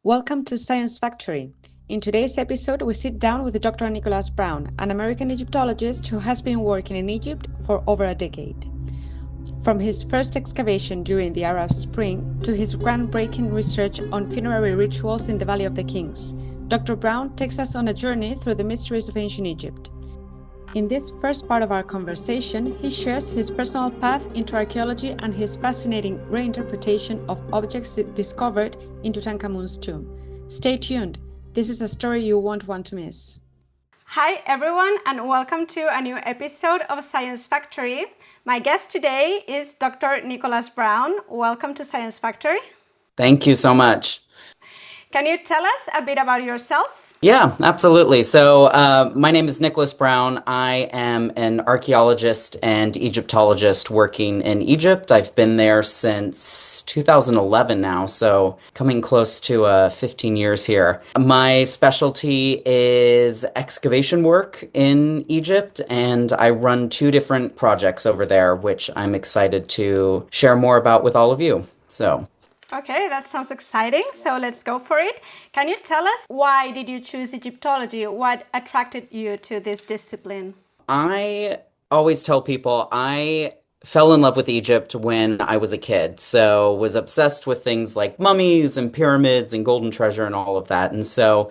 Welcome to Science Factory. In today's episode, we sit down with Dr. Nicholas Brown, an American Egyptologist who has been working in Egypt for over a decade. From his first excavation during the Arab Spring to his groundbreaking research on funerary rituals in the Valley of the Kings, Dr. Brown takes us on a journey through the mysteries of ancient Egypt. In this first part of our conversation, he shares his personal path into archaeology and his fascinating reinterpretation of objects discovered in Tutankhamun's tomb. Stay tuned. This is a story you won't want to miss. Hi everyone, and welcome to a new episode of Science Factory. My guest today is Dr. Nicholas Brown. Welcome to Science Factory. Thank you so much. Can you tell us a bit about yourself? Yeah, absolutely. So my name is Nicholas Brown. I am an archaeologist and Egyptologist working in Egypt. I've been there since 2011 now, so coming close to 15 years here. My specialty is excavation work in Egypt, and I run two different projects over there, which I'm excited to share more about with all of you. Okay, that sounds exciting. So let's go for it. Can you tell us why did you choose Egyptology? What attracted you to this discipline? I always tell people I fell in love with Egypt when I was a kid. So was obsessed with things like mummies and pyramids and golden treasure and all of that. And so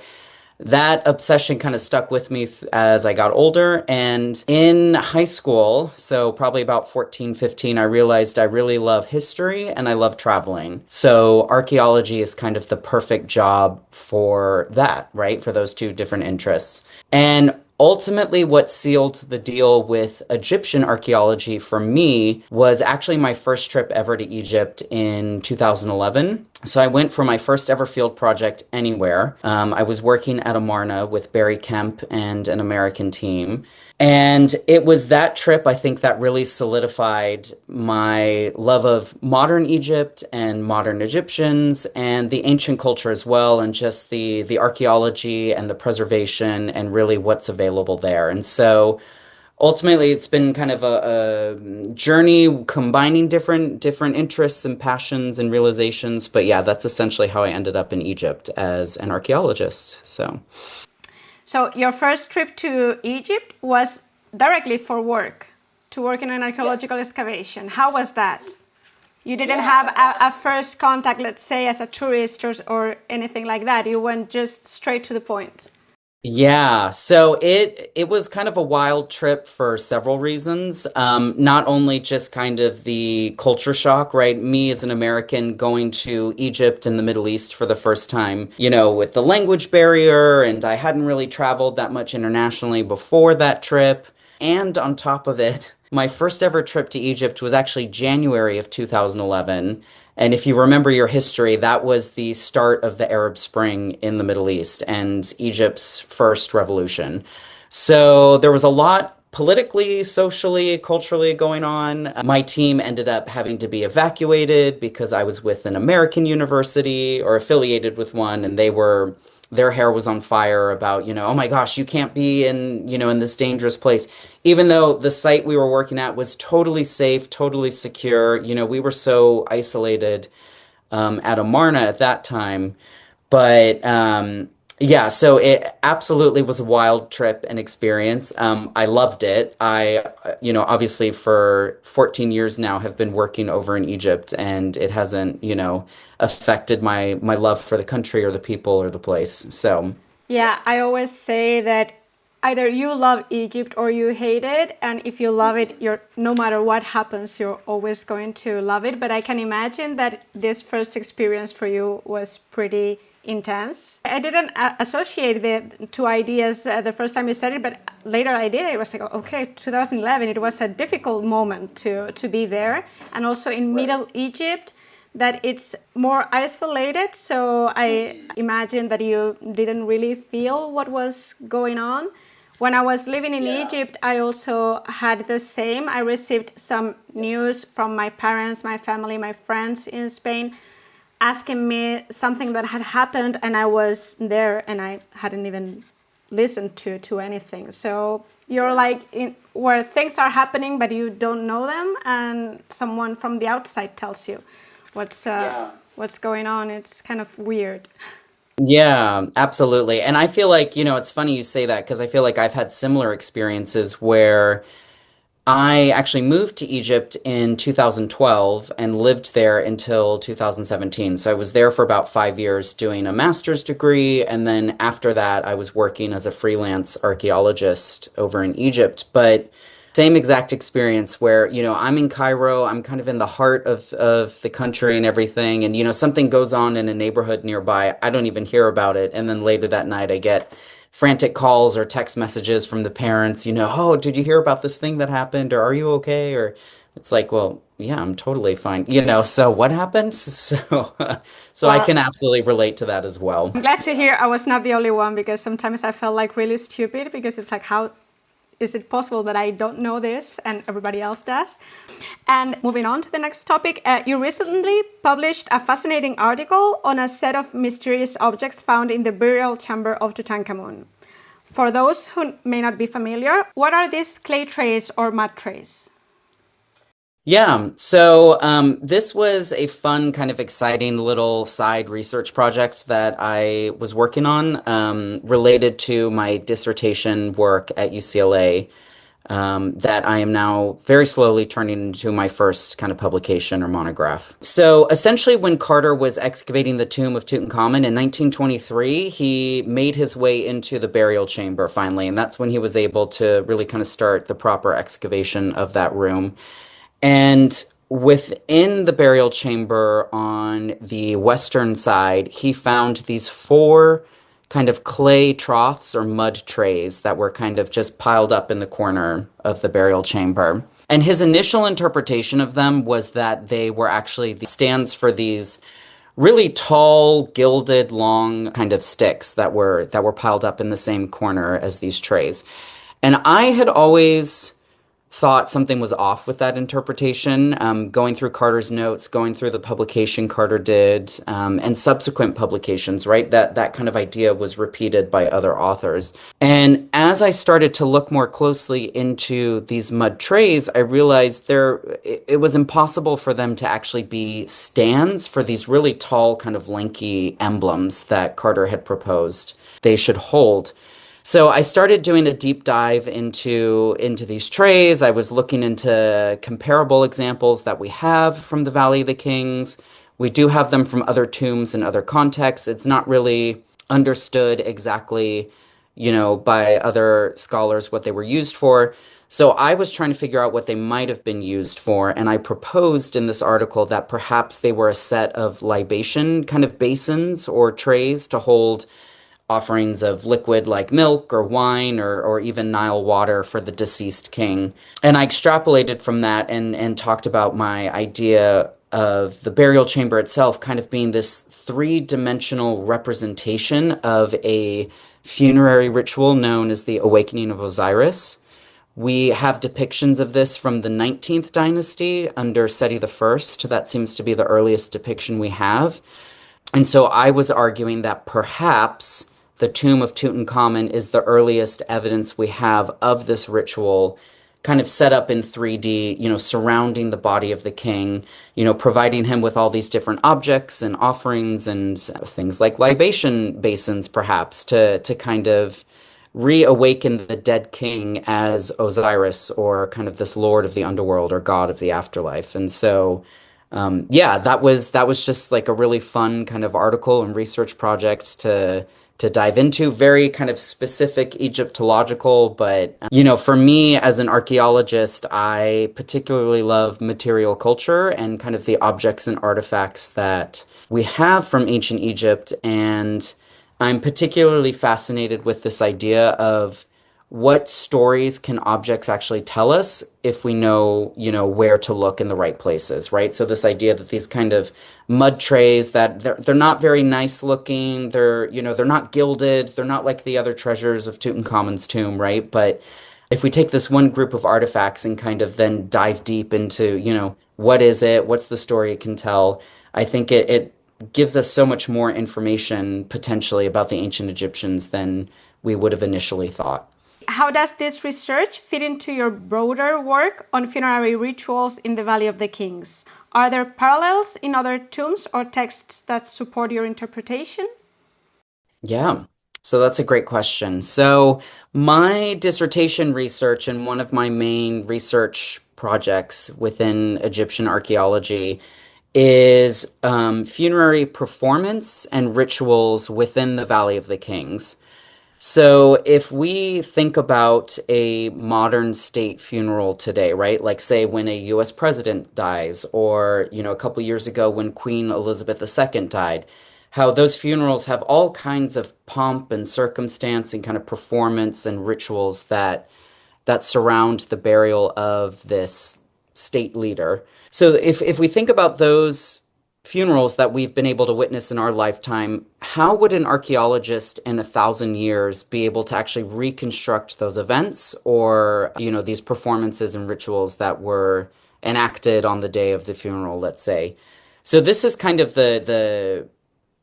that obsession kind of stuck with me as I got older. And in high school, so probably about 14, 15, I realized I really love history and I love traveling. So archaeology is kind of the perfect job for that, right? For those two different interests. And ultimately, what sealed the deal with Egyptian archaeology for me was actually my first trip ever to Egypt in 2011. So I went for my first ever field project anywhere. I was working at Amarna with Barry Kemp and an American team. And it was that trip, I think, that really solidified my love of modern Egypt and modern Egyptians and the ancient culture as well, and just the archaeology and the preservation and really what's available there. And so ultimately, it's been kind of a journey combining different interests and passions and realizations. But yeah, that's essentially how I ended up in Egypt as an archaeologist. So your first trip to Egypt was directly for work, to work in an archaeological excavation. How was that? You didn't have a first contact, let's say, as a tourist or anything like that. You went just straight to the point. Yeah, so it was kind of a wild trip for several reasons. Not only just kind of the culture shock, right? Me as an American going to Egypt and the Middle East for the first time, with the language barrier, and I hadn't really traveled that much internationally before that trip. And on top of it, my first ever trip to Egypt was actually January of 2011. And if you remember your history, that was the start of the Arab Spring in the Middle East and Egypt's first revolution. So there was a lot politically, socially, culturally going on. My team ended up having to be evacuated because I was with an American university or affiliated with one, and their hair was on fire about, oh my gosh, you can't be in this dangerous place. Even though the site we were working at was totally safe, totally secure, we were so isolated at Amarna at that time. But yeah, so it absolutely was a wild trip and experience. I loved it. Obviously for 14 years now have been working over in Egypt, and it hasn't, affected my love for the country or the people or the place. So yeah, I always say that either you love Egypt or you hate it, and if you love it, no matter what happens, you're always going to love it. But I can imagine that this first experience for you was pretty intense. I didn't associate the two ideas the first time you said it, but later I did. It was like, okay, 2011, it was a difficult moment to be there. And also in Middle Egypt, that it's more isolated. So I imagine that you didn't really feel what was going on. When I was living in Egypt, I also had the same. I received some news from my parents, my family, my friends in Spain, asking me something that had happened, and I was there and I hadn't even listened to anything. So you're like where things are happening, but you don't know them, and someone from the outside tells you what's going on. It's kind of weird. Yeah, absolutely. And I feel like, it's funny you say that because I feel like I've had similar experiences where I actually moved to Egypt in 2012 and lived there until 2017. So I was there for about 5 years doing a master's degree. And then after that, I was working as a freelance archaeologist over in Egypt. But same exact experience where, I'm in Cairo, I'm kind of in the heart of the country and everything. And, something goes on in a neighborhood nearby. I don't even hear about it. And then later that night, I get frantic calls or text messages from the parents, oh, did you hear about this thing that happened? Or are you okay? Or it's like, well, yeah, I'm totally fine. So what happened? So I Well, can absolutely relate to that as well. I'm glad to hear I was not the only one because sometimes I felt like really stupid because it's like, how is it possible that I don't know this and everybody else does? And moving on to the next topic, you recently published a fascinating article on a set of mysterious objects found in the burial chamber of Tutankhamun. For those who may not be familiar, what are these clay trays or mud trays? Yeah, so this was a fun, kind of exciting little side research project that I was working on related to my dissertation work at UCLA that I am now very slowly turning into my first kind of publication or monograph. So essentially, when Carter was excavating the tomb of Tutankhamun in 1923, he made his way into the burial chamber finally, and that's when he was able to really kind of start the proper excavation of that room. And within the burial chamber on the western side, he found these four kind of clay troughs or mud trays that were kind of just piled up in the corner of the burial chamber. And his initial interpretation of them was that they were actually the stands for these really tall, gilded, long kind of sticks that were piled up in the same corner as these trays. And I had always thought something was off with that interpretation. Going through Carter's notes, going through the publication Carter did, and subsequent publications, right? That kind of idea was repeated by other authors. And as I started to look more closely into these mud trays, I realized it was impossible for them to actually be stands for these really tall, kind of lanky emblems that Carter had proposed they should hold. So I started doing a deep dive into these trays. I was looking into comparable examples that we have from the Valley of the Kings. We do have them from other tombs in other contexts. It's not really understood exactly, by other scholars what they were used for. So I was trying to figure out what they might have been used for, and I proposed in this article that perhaps they were a set of libation kind of basins or trays to hold offerings of liquid like milk or wine or even Nile water for the deceased king. And I extrapolated from that and talked about my idea of the burial chamber itself kind of being this three-dimensional representation of a funerary ritual known as the Awakening of Osiris. We have depictions of this from the 19th dynasty under Seti I. That seems to be the earliest depiction we have. And so I was arguing that perhaps the tomb of Tutankhamun is the earliest evidence we have of this ritual kind of set up in 3D, surrounding the body of the king, providing him with all these different objects and offerings and things like libation basins, perhaps, to kind of reawaken the dead king as Osiris or kind of this lord of the underworld or god of the afterlife. And so yeah, that was just like a really fun kind of article and research project to dive into. Very kind of specific Egyptological, but for me as an archaeologist, I particularly love material culture and kind of the objects and artifacts that we have from ancient Egypt, and I'm particularly fascinated with this idea of what stories can objects actually tell us if we know, where to look in the right places, right? So this idea that these kind of mud trays that they're not very nice looking, they're not gilded, they're not like the other treasures of Tutankhamun's tomb, right? But if we take this one group of artifacts and kind of then dive deep into, what is it, what's the story it can tell, I think it gives us so much more information potentially about the ancient Egyptians than we would have initially thought. How does this research fit into your broader work on funerary rituals in the Valley of the Kings? Are there parallels in other tombs or texts that support your interpretation? Yeah. So that's a great question. So my dissertation research and one of my main research projects within Egyptian archaeology is funerary performance and rituals within the Valley of the Kings. So if we think about a modern state funeral today, right? Like say when a US president dies or, a couple years ago when Queen Elizabeth II died, how those funerals have all kinds of pomp and circumstance and kind of performance and rituals that surround the burial of this state leader. So if we think about those funerals that we've been able to witness in our lifetime, how would an archaeologist in 1,000 years be able to actually reconstruct those events or, these performances and rituals that were enacted on the day of the funeral, let's say? So this is kind of the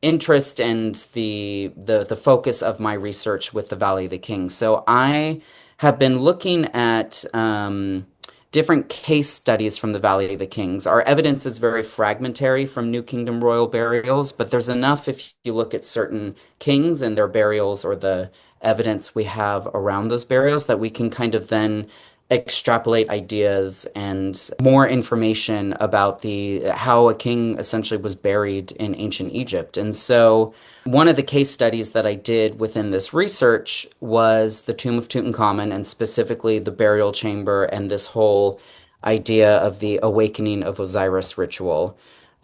interest and the focus of my research with the Valley of the Kings. So I have been looking at different case studies from the Valley of the Kings. Our evidence is very fragmentary from New Kingdom royal burials, but there's enough if you look at certain kings and their burials or the evidence we have around those burials that we can kind of then extrapolate ideas and more information about the how a king essentially was buried in ancient Egypt. And so one of the case studies that I did within this research was the tomb of Tutankhamun and specifically the burial chamber and this whole idea of the awakening of Osiris ritual.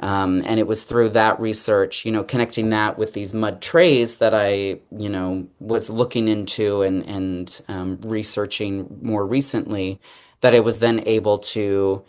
And it was through that research, connecting that with these mud trays that I, was looking into and researching more recently, that I was then able to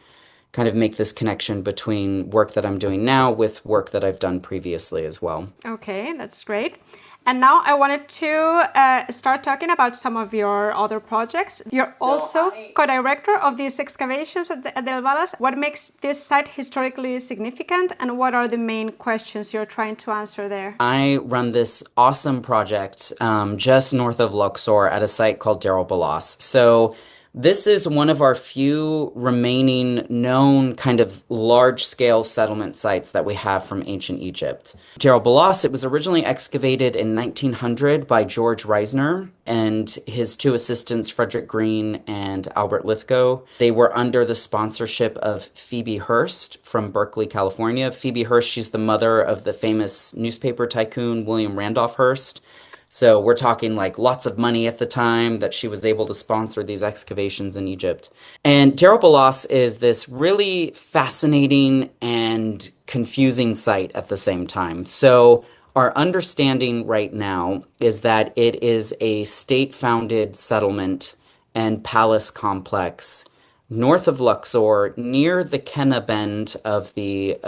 kind of make this connection between work that I'm doing now with work that I've done previously as well. Okay, that's great. And now I wanted to start talking about some of your other projects. You're also co-director of these excavations at the El Balas. What makes this site historically significant, and what are the main questions you're trying to answer there? I run this awesome project just north of Luxor at a site called Deir Balas. So this is one of our few remaining known kind of large-scale settlement sites that we have from ancient Egypt. Deir Balas, it was originally excavated in 1900 by George Reisner and his two assistants, Frederick Green and Albert Lithgow. They were under the sponsorship of Phoebe Hearst from Berkeley, California. Phoebe Hearst, she's the mother of the famous newspaper tycoon William Randolph Hearst. So we're talking like lots of money at the time that she was able to sponsor these excavations in Egypt. And Deir Balas is this really fascinating and confusing site at the same time. So our understanding right now is that it is a state-founded settlement and palace complex north of Luxor, near the Kenna bend of the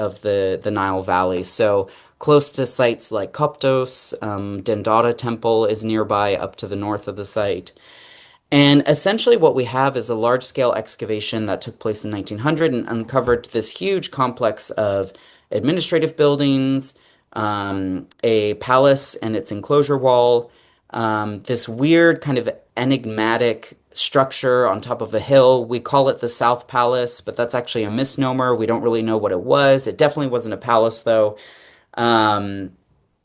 Nile Valley. So close to sites like Coptos, Dendara Temple is nearby up to the north of the site. And essentially what we have is a large-scale excavation that took place in 1900 and uncovered this huge complex of administrative buildings, a palace and its enclosure wall, this weird kind of enigmatic structure on top of a hill. We call it the South Palace, but that's actually a misnomer. We don't really know what it was. It definitely wasn't a palace, though. Um,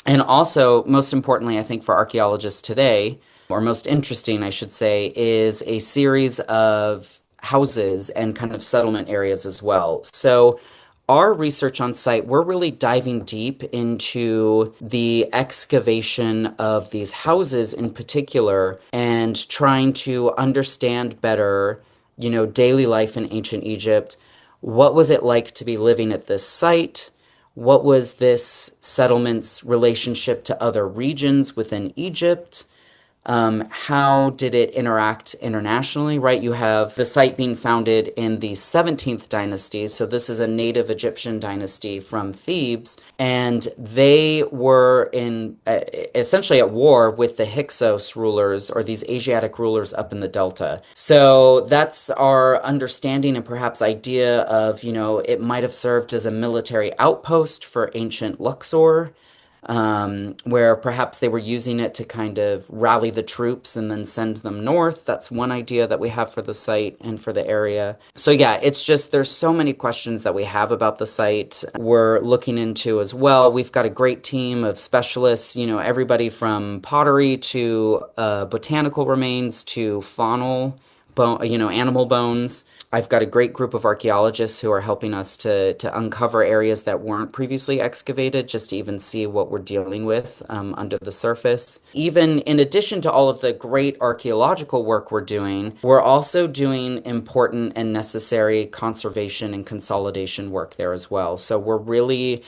and also, most importantly, I think for archaeologists today, or most interesting, I should say, is a series of houses and kind of settlement areas as well. So our research on site, we're really diving deep into the excavation of these houses in particular and trying to understand better, daily life in ancient Egypt. What was it like to be living at this site? What was this settlement's relationship to other regions within Egypt? How did it interact internationally, right? You have the site being founded in the 17th dynasty. So this is a native Egyptian dynasty from Thebes. And they were in essentially at war with the Hyksos rulers or these Asiatic rulers up in the Delta. So that's our understanding and perhaps idea of, it might have served as a military outpost for ancient Luxor. where perhaps they were using it to kind of rally the troops and then send them north. That's one idea that we have for the site and for the area. So yeah, it's just there's so many questions that we have about the site we're looking into as well. We've got a great team of specialists, everybody from pottery to botanical remains to faunal bone, animal bones. I've got a great group of archaeologists who are helping us to uncover areas that weren't previously excavated, just to even see what we're dealing with under the surface. Even in addition to all of the great archaeological work we're doing, we're also doing important and necessary conservation and consolidation work there as well. So we're really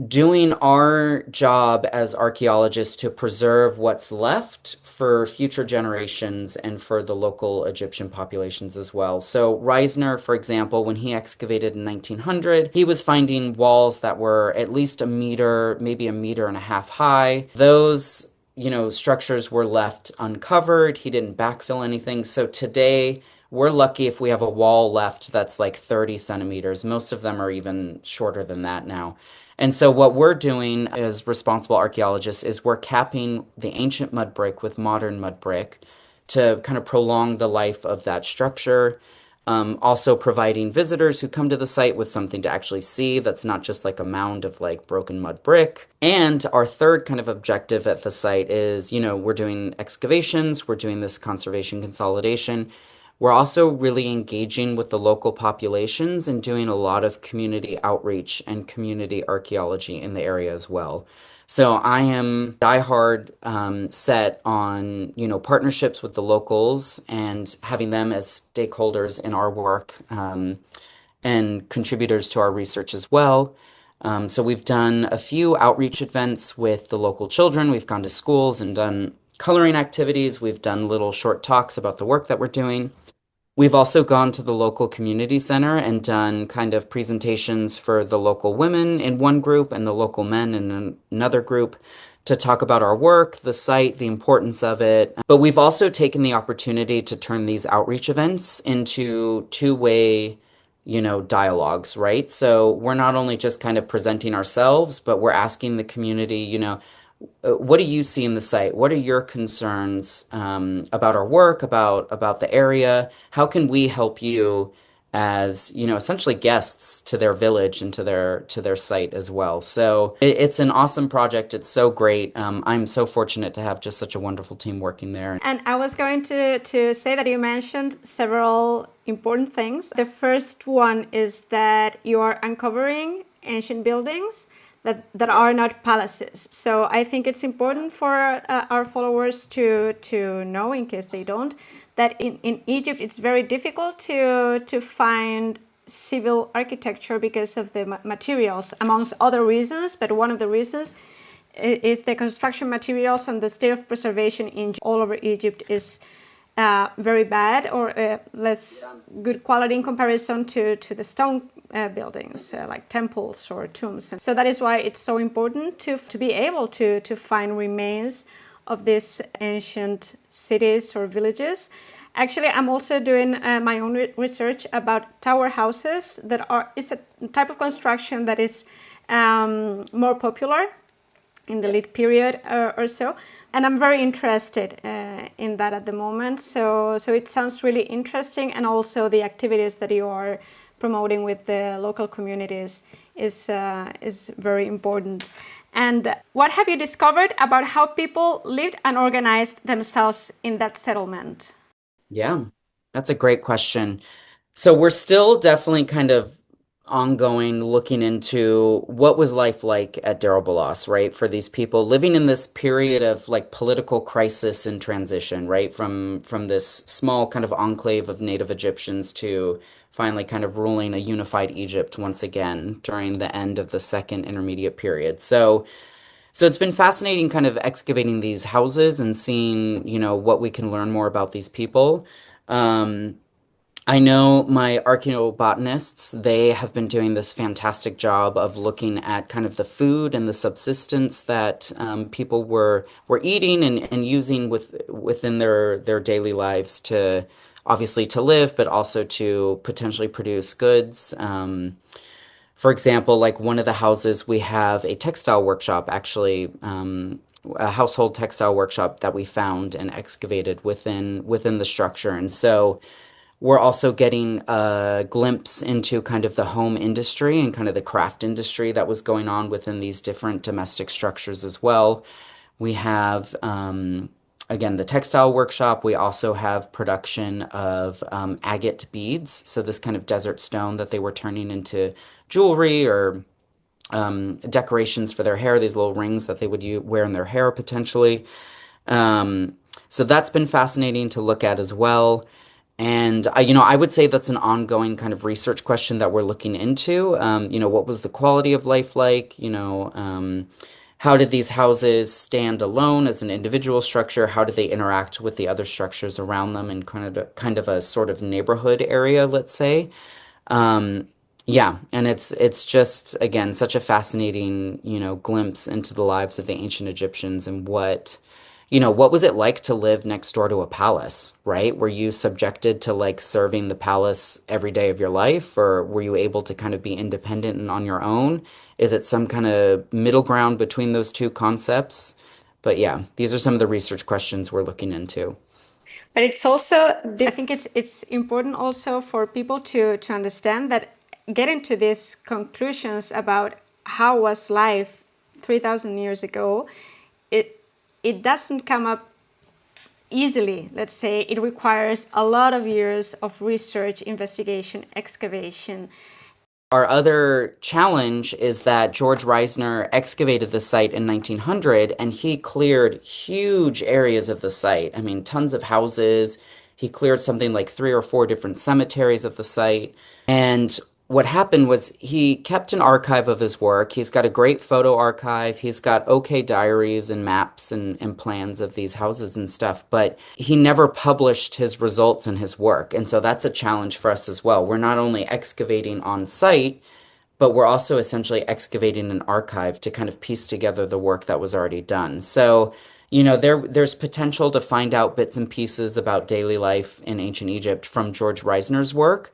doing our job as archaeologists to preserve what's left for future generations and for the local Egyptian populations as well. So Reisner, for example, when he excavated in 1900, he was finding walls that were at least a meter, maybe a meter and a half high. Those structures were left uncovered. He didn't backfill anything. So today, we're lucky if we have a wall left that's like 30 centimeters. Most of them are even shorter than that now. And so what we're doing as responsible archaeologists is we're capping the ancient mud brick with modern mud brick to kind of prolong the life of that structure. Also providing visitors who come to the site with something to actually see that's not just like a mound of like broken mud brick. And our third kind of objective at the site is, we're doing excavations, we're doing this conservation consolidation. We're also really engaging with the local populations and doing a lot of community outreach and community archaeology in the area as well. So I am diehard set on, partnerships with the locals and having them as stakeholders in our work and contributors to our research as well. So we've done a few outreach events with the local children. We've gone to schools and done coloring activities. We've done little short talks about the work that we're doing. We've also gone to the local community center and done kind of presentations for the local women in one group and the local men in another group to talk about our work, the site, the importance of it. But we've also taken the opportunity to turn these outreach events into two-way, dialogues, right? So we're not only just kind of presenting ourselves, but we're asking the community, what do you see in the site? What are your concerns about our work, about the area? How can we help you as, essentially guests to their village and to their site as well? So it's an awesome project. It's so great. I'm so fortunate to have just such a wonderful team working there. And I was going to say that you mentioned several important things. The first one is that you are uncovering ancient buildings that are not palaces. So I think it's important for our followers to know, in case they don't, that in Egypt it's very difficult to find civil architecture because of the materials, amongst other reasons. But one of the reasons is the construction materials, and the state of preservation in all over Egypt is very bad, or less good quality in comparison to the stone buildings like temples or tombs. And so that is why it's so important to be able to find remains of these ancient cities or villages. Actually, I'm also doing my own research about tower houses is a type of construction that is more popular in the late period or so. And I'm very interested in that at the moment. So it sounds really interesting, and also the activities that you are promoting with the local communities is very important. And what have you discovered about how people lived and organized themselves in that settlement? Yeah, that's a great question. So we're still definitely kind of ongoing looking into what was life like at Deir el-Balas, right? For these people living in this period of like political crisis and transition, right? From this small kind of enclave of native Egyptians to finally kind of ruling a unified Egypt once again during the end of the second intermediate period. So it's been fascinating kind of excavating these houses and seeing, what we can learn more about these people. Um, I know my archaeobotanists, they have been doing this fantastic job of looking at kind of the food and the subsistence that people were eating and using within their daily lives to obviously to live, but also to potentially produce goods. For example, like one of the houses, we have a textile workshop, actually, a household textile workshop that we found and excavated within the structure. And so we're also getting a glimpse into kind of the home industry and kind of the craft industry that was going on within these different domestic structures as well. We have, again, the textile workshop. We also have production of agate beads. So, this kind of desert stone that they were turning into jewelry or decorations for their hair, these little rings that they would wear in their hair potentially. Um, so that's been fascinating to look at as well. And I would say that's an ongoing kind of research question that we're looking into. What was the quality of life like? How did these houses stand alone as an individual structure? How did they interact with the other structures around them in kind of a sort of neighborhood area, let's say? Um, yeah, and it's just again such a fascinating, glimpse into the lives of the ancient Egyptians and what was it like to live next door to a palace, right? Were you subjected to like serving the palace every day of your life, or were you able to kind of be independent and on your own? Is it some kind of middle ground between those two concepts? But yeah, these are some of the research questions we're looking into. But it's also, I think it's important also for people to understand that getting to these conclusions about how was life 3,000 years ago, it it doesn't come up easily. Let's say it requires a lot of years of research, investigation, excavation. Our other challenge is that George Reisner excavated the site in 1900 and he cleared huge areas of the site. I mean, tons of houses. He cleared something like three or four different cemeteries of the site. And what happened was he kept an archive of his work. He's got a great photo archive. He's got okay diaries and maps and plans of these houses and stuff, but he never published his results and his work. And so that's a challenge for us as well. We're not only excavating on site, but we're also essentially excavating an archive to kind of piece together the work that was already done. So, there's potential to find out bits and pieces about daily life in ancient Egypt from George Reisner's work,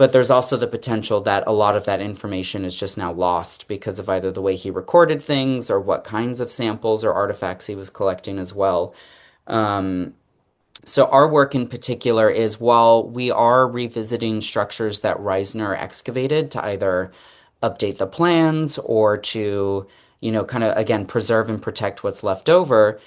but there's also the potential that a lot of that information is just now lost because of either the way he recorded things or what kinds of samples or artifacts he was collecting as well. Um, so our work in particular is while we are revisiting structures that Reisner excavated to either update the plans or to, kind of again preserve and protect what's left over,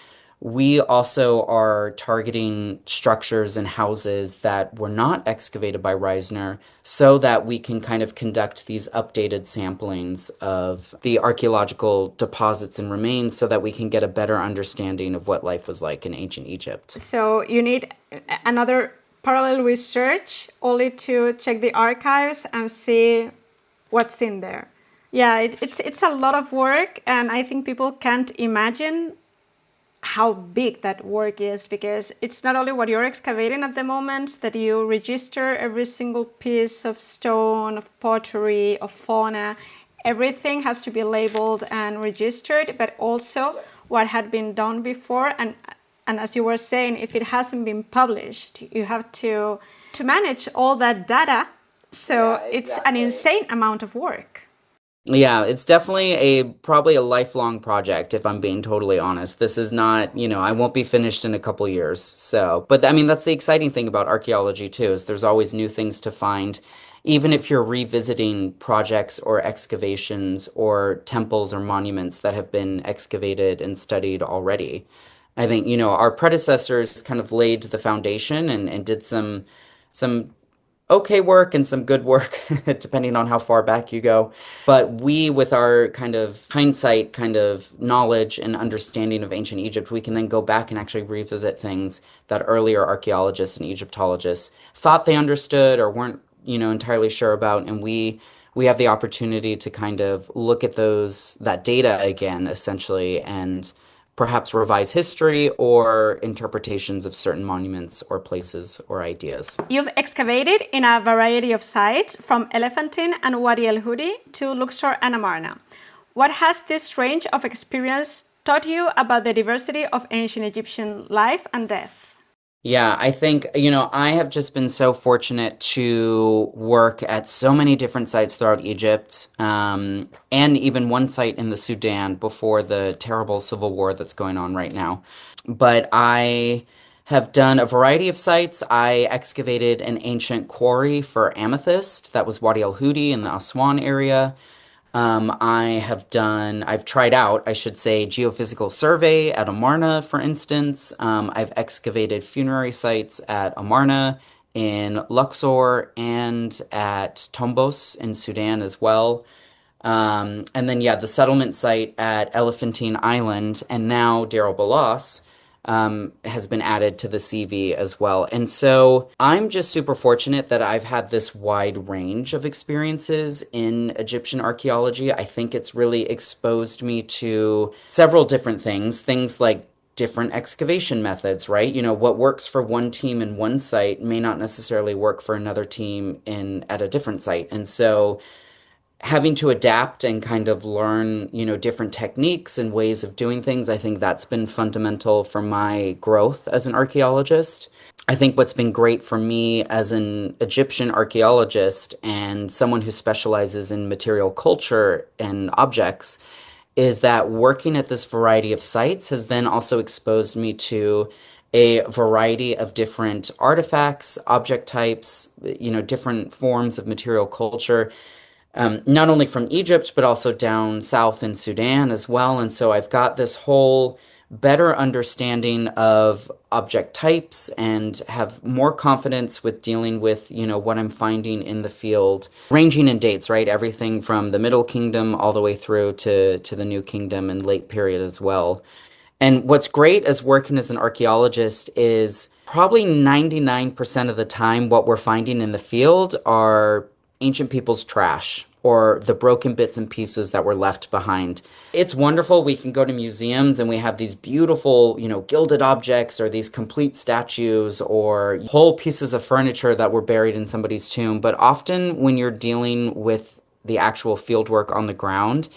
we also are targeting structures and houses that were not excavated by Reisner so that we can kind of conduct these updated samplings of the archaeological deposits and remains so that we can get a better understanding of what life was like in ancient Egypt. So you need another parallel research only to check the archives and see what's in there. Yeah, it's a lot of work, and I think people can't imagine how big that work is, because it's not only what you're excavating at the moment, that you register every single piece of stone, of pottery, of fauna. Everything has to be labeled and registered, but also what had been done before. And as you were saying, if it hasn't been published, you have to manage all that data. So it's an insane amount of work. Yeah, it's definitely probably a lifelong project, if I'm being totally honest. This is not, I won't be finished in a couple years. So, but I mean, that's the exciting thing about archaeology too, is there's always new things to find. Even if you're revisiting projects or excavations or temples or monuments that have been excavated and studied already. I think, our predecessors kind of laid the foundation and did some okay work and some good work, depending on how far back you go. But we, with our kind of hindsight, kind of knowledge and understanding of ancient Egypt, we can then go back and actually revisit things that earlier archaeologists and Egyptologists thought they understood or weren't, entirely sure about. And we have the opportunity to kind of look at that data again, essentially, and perhaps revise history or interpretations of certain monuments or places or ideas. You've excavated in a variety of sites, from Elephantine and Wadi El Hudi to Luxor and Amarna. What has this range of experience taught you about the diversity of ancient Egyptian life and death? Yeah, I think, I have just been so fortunate to work at so many different sites throughout Egypt, and even one site in the Sudan before the terrible civil war that's going on right now. But I have done a variety of sites. I excavated an ancient quarry for amethyst that was Wadi El Hudi in the Aswan area. I've tried out, I should say, geophysical survey at Amarna, for instance. I've excavated funerary sites at Amarna in Luxor and at Tombos in Sudan as well. And then, yeah, the settlement site at Elephantine Island and now Deir el has been added to the CV as well. And so I'm just super fortunate that I've had this wide range of experiences in Egyptian archaeology. I think it's really exposed me to several different things like different excavation methods, right? What works for one team in one site may not necessarily work for another team in at a different site. And so having to adapt and kind of learn, different techniques and ways of doing things, I think that's been fundamental for my growth as an archaeologist. I think what's been great for me as an Egyptian archaeologist and someone who specializes in material culture and objects is that working at this variety of sites has then also exposed me to a variety of different artifacts, object types, different forms of material culture, not only from Egypt, but also down south in Sudan as well. And so I've got this whole better understanding of object types and have more confidence with dealing with, what I'm finding in the field, ranging in dates, right? Everything from the Middle Kingdom all the way through to the New Kingdom and late period as well. And what's great as working as an archaeologist is probably 99% of the time what we're finding in the field are ancient people's trash or the broken bits and pieces that were left behind. It's wonderful. We can go to museums and we have these beautiful, gilded objects or these complete statues or whole pieces of furniture that were buried in somebody's tomb. But often when you're dealing with the actual field work on the ground,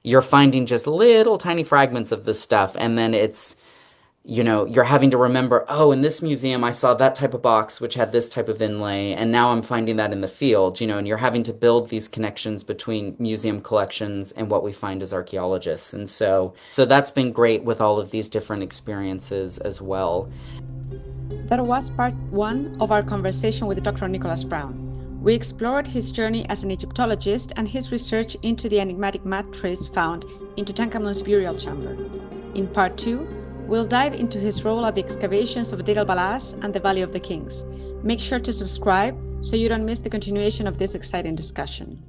you're finding just little tiny fragments of this stuff. And then you're having to remember, oh, in this museum, I saw that type of box, which had this type of inlay. And now I'm finding that in the field, and you're having to build these connections between museum collections and what we find as archaeologists. And so that's been great with all of these different experiences as well. That was part one of our conversation with Dr. Nicholas Brown. We explored his journey as an Egyptologist and his research into the enigmatic mattress found in Tutankhamun's burial chamber. In part two, we'll dive into his role at the excavations of Deir el and the Valley of the Kings. Make sure to subscribe so you don't miss the continuation of this exciting discussion.